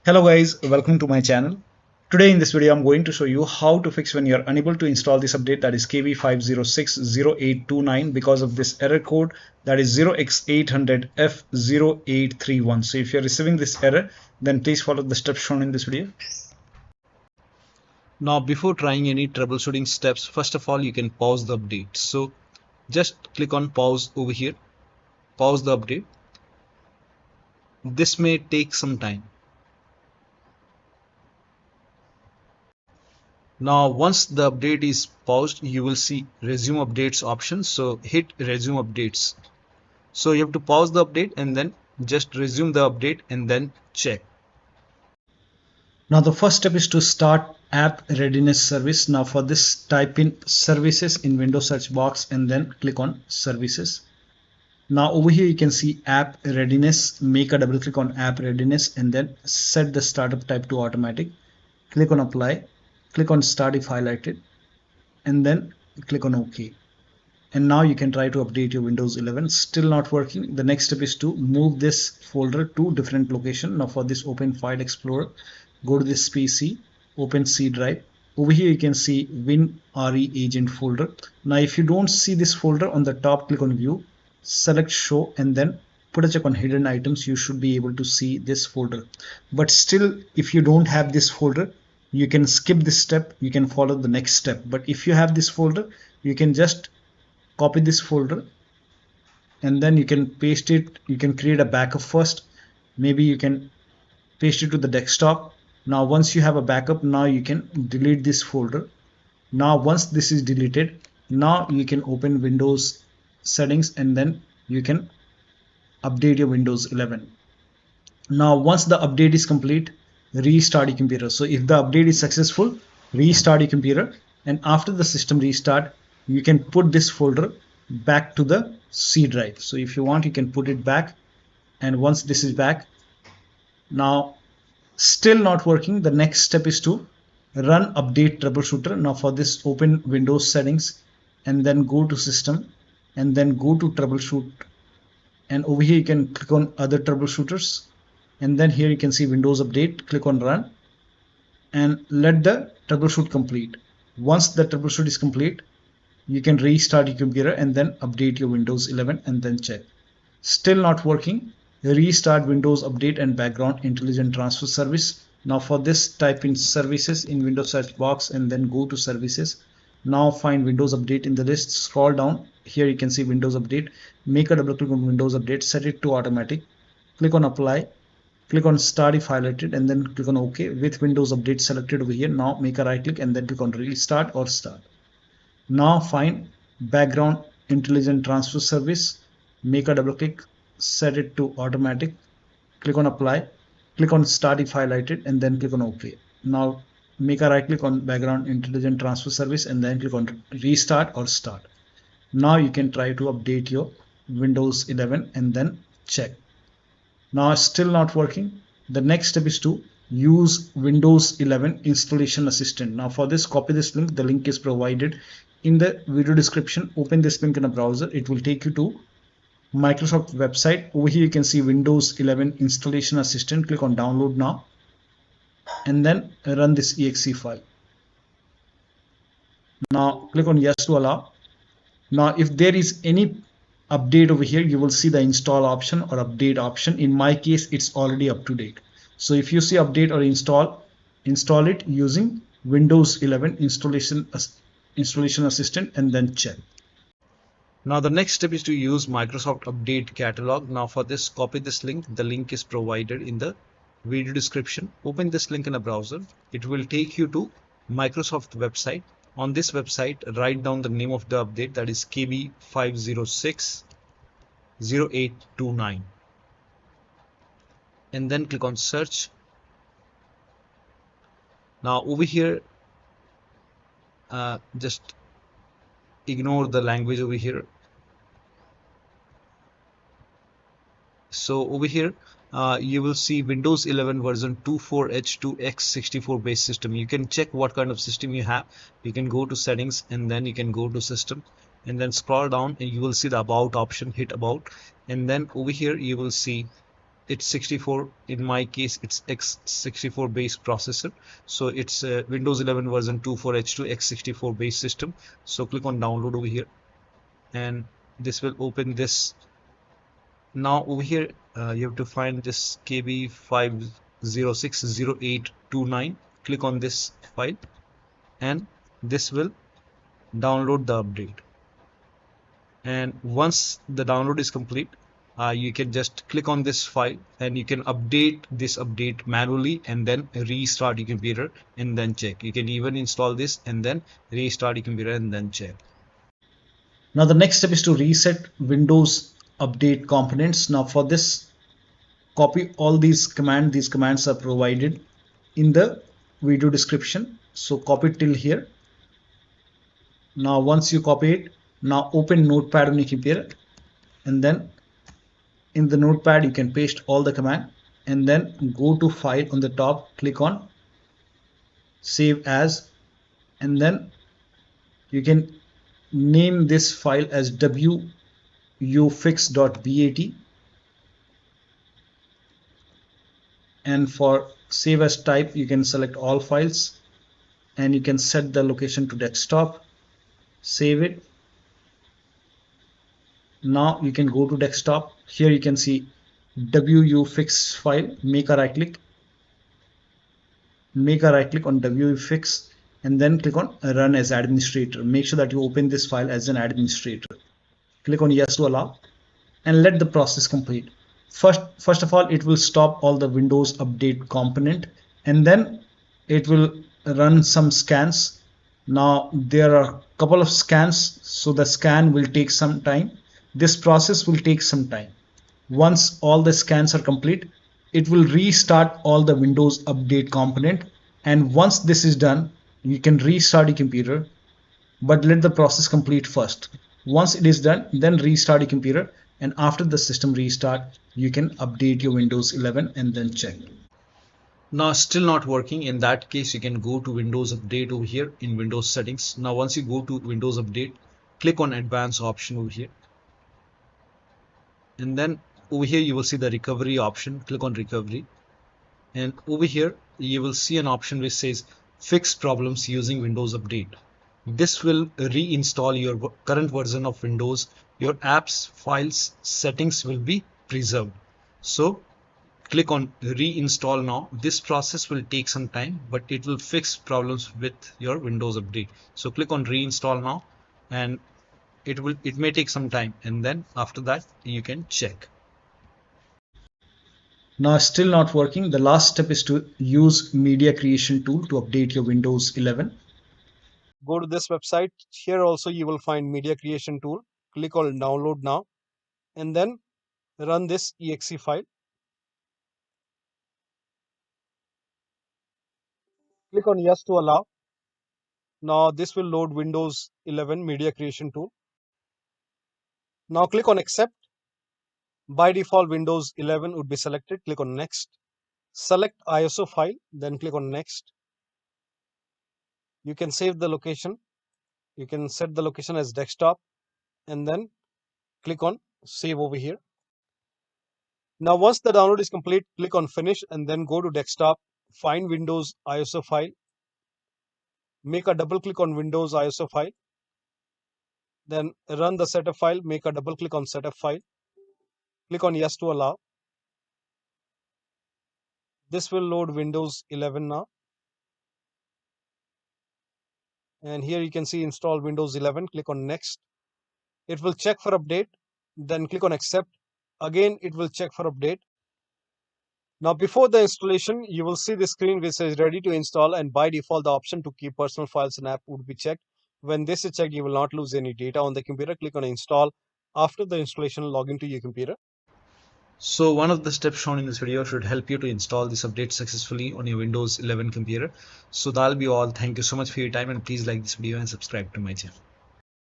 Hello guys, welcome to my channel. Today in this video I'm going to show you how to fix when you're unable to install this update, that is KB5060829, because of this error code, that is 0x800f0831. So if you're receiving this error, then please follow the steps shown in this video. Now before trying any troubleshooting steps, first of all you can pause the update. So just click on pause over here, pause the update. This may take some time. Now once the update is paused, you will see resume updates option. So hit resume updates. So you have to pause the update and then just resume the update and then check. Now the first step is to start app readiness service. Now for this, type in services in Windows search box and then click on services. Now over here you can see app readiness. Make a double click on app readiness and then set the startup type to automatic. Click on apply, click on start if highlighted, and then click on OK. And now you can try to update your Windows 11. Still not working. The next step is to move this folder to different location. Now for this, open File Explorer, go to this PC, open C drive. Over here you can see WinREAgent folder. Now if you don't see this folder, on the top click on View, select Show, and then put a check on hidden items. You should be able to see this folder. But still, if you don't have this folder, you can skip this step, you can follow the next step. But if you have this folder, you can just copy this folder and then you can paste it. You can create a backup first. Maybe you can paste it to the desktop. Now once you have a backup, now you can delete this folder. Now once this is deleted, now you can open Windows settings and then you can update your Windows 11. Now once the update is complete, restart your computer. So if the update is successful, restart your computer, and after the system restart, you can put this folder back to the C drive. So if you want, you can put it back, and once this is back, now still not working, the next step is to run update troubleshooter. Now for this, open Windows settings and then go to system and then go to troubleshoot, and over here you can click on other troubleshooters, and then here you can see Windows Update. Click on Run and let the troubleshoot complete. Once the troubleshoot is complete, you can restart your computer and then update your Windows 11 and then check. Still not working, restart Windows Update and Background Intelligent Transfer Service. Now for this, type in services in Windows search box and then go to services. Now find Windows Update in the list, scroll down, here you can see Windows Update. Make a double click on Windows Update, set it to automatic, click on apply, click on start if highlighted, and then click on OK. With Windows Update selected over here, now make a right click and then click on restart or start. Now find background intelligent transfer service, make a double click, set it to automatic, click on apply, click on start if highlighted, and then click on OK. Now make a right click on background intelligent transfer service and then click on restart or start. Now you can try to update your Windows 11 and then check. Now still not working. The next step is to use Windows 11 installation assistant. Now for this, copy this link. The link is provided in the video description. Open this link in a browser. It will take you to Microsoft website. Over here you can see Windows 11 installation assistant. Click on download now and then run this exe file. Now click on yes to allow. Now if there is any update over here, you will see the install option or update option. In my case, it's already up to date. So if you see update or install it using Windows 11 installation assistant and then check. Now the next step is to use Microsoft Update Catalog. Now for this, copy this link. The link is provided in the video description. Open this link in a browser. It will take you to Microsoft website. On this website, write down the name of the update, that is KB5060829, and then click on search. Now over here, just ignore the language over here. So over here, you will see Windows 11 version 24H2X64 based system. You can check what kind of system you have. You can go to settings and then you can go to system and then scroll down and you will see the about option. Hit about, and then over here you will see it's 64. In my case, it's x64 based processor. So it's Windows 11 version 24H2 x64 based system. So click on download over here, and this will open this. Now over here, you have to find this KB5060829. Click on this file, and this will download the update. And once the download is complete, you can just click on this file and you can update this update manually and then restart your computer and then check. You can even install this and then restart your computer and then check. Now the next step is to reset Windows update components. Now for this, copy all these commands. These commands are provided in the video description. So copy it till here. Now once you copy it, now open Notepad on your computer, and then in the Notepad you can paste all the command, and then go to File on the top, click on Save As, and then you can name this file as wuauserv.bat, and for save as type you can select all files, and you can set the location to desktop. Save it. Now you can go to desktop. Here you can see wuauserv file. Make a right click on wuauserv, and then click on run as administrator. Make sure that you open this file as an administrator. Click on yes to allow, and let the process complete. First of all, it will stop all the Windows update component, and then it will run some scans. Now there are a couple of scans, so the scan will take some time. This process will take some time. Once all the scans are complete, it will restart all the Windows update component, and once this is done, you can restart your computer, but let the process complete first. Once it is done, then restart your computer, and after the system restart, you can update your Windows 11 and then check. Now still not working. In that case, you can go to Windows Update over here in Windows settings. Now once you go to Windows Update, click on Advanced option over here, and then over here you will see the recovery option. Click on recovery, and over here you will see an option which says fix problems using Windows Update. This will reinstall your current version of Windows. Your apps, files, settings will be preserved. So click on reinstall now. This process will take some time, but it will fix problems with your Windows Update. So click on reinstall now, and it may take some time, and then after that you can check. Now still not working. The last step is to use media creation tool to update your Windows 11. Go to this website. Here also you will find media creation tool. Click on download now, and then run this exe file. Click on yes to allow. Now this will load Windows 11 media creation tool. Now click on accept. By default Windows 11 would be selected. Click on next. Select ISO file, then click on next. You can save the location. You can set the location as desktop, and then click on save over here. Now once the download is complete, click on finish, and then go to desktop, find Windows ISO file, make a double click on Windows ISO file, then run the setup file, make a double click on setup file, click on yes to allow. This will load Windows 11 now, and here you can see install Windows 11. Click on next. It will check for update, then click on accept. Again it will check for update. Now before the installation, you will see the screen which says ready to install, and by default the option to keep personal files and app would be checked. When this is checked, you will not lose any data on the computer. Click on install. After the installation, log into your computer. So one of the steps shown in this video should help you to install this update successfully on your Windows 11 computer. So that'll be all. Thank you so much for your time, and please like this video and subscribe to my channel.